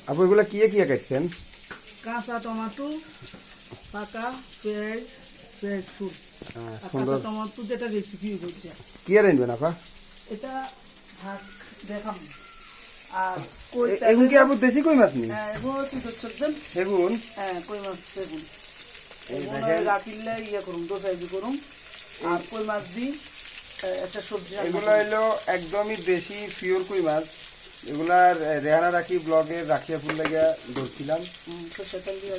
আপু এগুলা কি কি কাটছেন? কাঁচা টমেটো, পাকা পেঁয়াজ, পেঁয়াজ ফুল আর কাঁচা সুন্দর। টমেটো যেটা রেসিপি হচ্ছে কি আর আনবেন আপা? এটা ভাত দেখাম। আর কই এখন কি আপু দেশি কই মাছ নি? হ্যাঁ এগুলো তুই ধরছেন। এগুন হ্যাঁ কই মাছ সেগুন এই এগুলো দেখেন। রাখিলে ইয়ে করুন দোসাইজি করুন আর কই মাছ দিই একটা সবজি রান্না এগুলো করুন। হলো একদমই দেশি পিওর কই মাছ। এগুলার রেহানা রাখি ব্লগে রাখিয়া ফুল লাগিয়া ধরছিলাম। সরষে তেল দিয়ে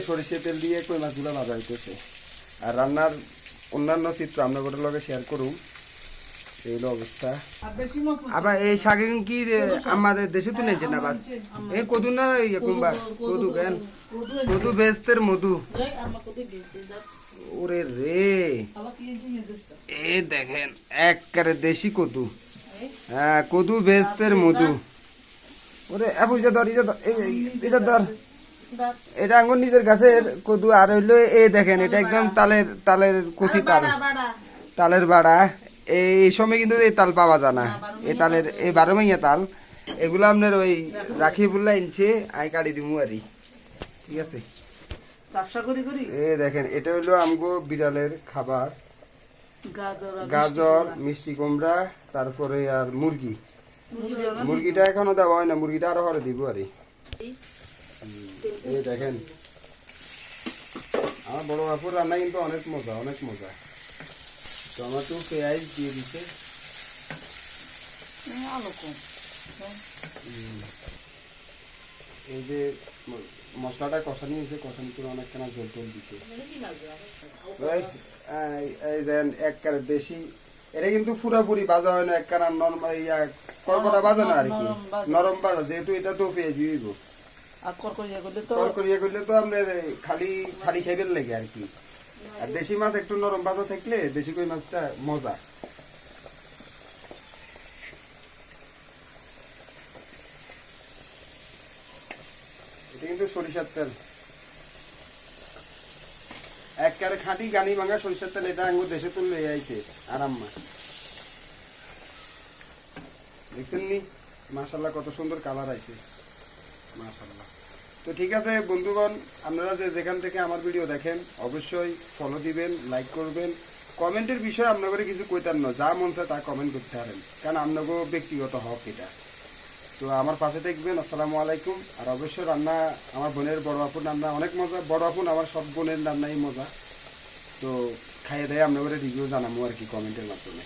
সরিষা তেল দিয়ে কই মাছগুলো ভাজা হইতেছে। আর রান্নার অন্যান্য চিত্র আমরা গোটার লগে শেয়ার করুম। এই হলো অবস্থা। আর বেশি মাছ না। আবার এই শাকে কি আমাদের দেশে তো নেছে না বাদ? এই কদু না ইয়ে কুম্বা কদু কেন? কদু বেস্তের মধু। আমার কোথায় দিয়েছি ওরে রে, আবার কি নিয়ে যাচ্ছে এ দেখেন একবারে দেশি কদু। হ্যাঁ কদু বেস্তের মধু। ওরে আপু এটা ধর এটা ধর। এটা আঙ্গুর নিজের গাছের কদু আর হইলো এই দেখেন এটা একদম তালের কচি তাল, তালের বাড়া। এই সময় কিন্তু এই তাল পাওয়া যায় না, এই তালের এই 12 মাইয়া তাল। এগুলো আপনার ওই রাখি বললা ইনছে আই কাটি দিমু আরি। ঠিক আছে, চাপসা করি করি এ দেখেন এটা হইলো আমগো বিড়ালের খাবার। গাজর আর গাজর, মিষ্টি কুমড়া, তারপরে আর মুরগি। মুরগিটা এখনো দেওয়া হয় না, মুরগিটা আরো হরে দিব আরে। এই দেখেন আমার বড় বাপুর রান্না কিন্তু অনেক মজা, অনেক মজা। টমেটো পেঁয়াজ দিয়ে দিচ্ছে। আলো কম এই যে মশলাটা কষানি হয়েছে, কষানি করে অনেকখানা ঝোল টোল দিচ্ছে। এই দেন একবারে দেশি। এটা কিন্তু পুরাপুরি ভাজা হয় না, একখানা নরমাল করকরা ভাজা না আর কি, নরম ভাজা। যেহেতু এটা তো পেঁয়াজি হইব, আর করকরিয়া করলে তো করকরিয়া করলে তো আপনার খালি খালি খাইবেন লাগে আর কি। আর দেশি মাছ একটু নরম ভাজা থাকলে দেশি কই মাছটা মজা। এটা কিন্তু সরিষার তেল, একবারে খাঁটি গানি ভাঙা সরিষার তেল। এটা আঙ্গুর দেশে তুললে আইছে আরাম্মা। দেখছেন নি মাশাআল্লাহ কত সুন্দর কালার আইছে মাশাআল্লাহ। তো ঠিক আছে বন্ধুগণ, আপনারা যে যেখান থেকে আমার ভিডিও দেখেন অবশ্যই ফলো দিবেন, লাইক করবেন। কমেন্টের বিষয়ে আপনাদের কিছু কইতাম না, যা মন চায় তা কমেন্ট করতে পারেন, কারণ আপনাদের ব্যক্তিগত হক এটা। তো আমার পাশে থাকবেন। আসসালামু আলাইকুম। আর অবশ্যই রান্না আমার বোনের বড় আপুর রান্না অনেক মজা। বড় আপুন আমার সব বোনের রান্নাই মজা। তো খাইয়ে দেয় আপনাদের রিভিউ জানাবো আর কি কমেন্টের মাধ্যমে।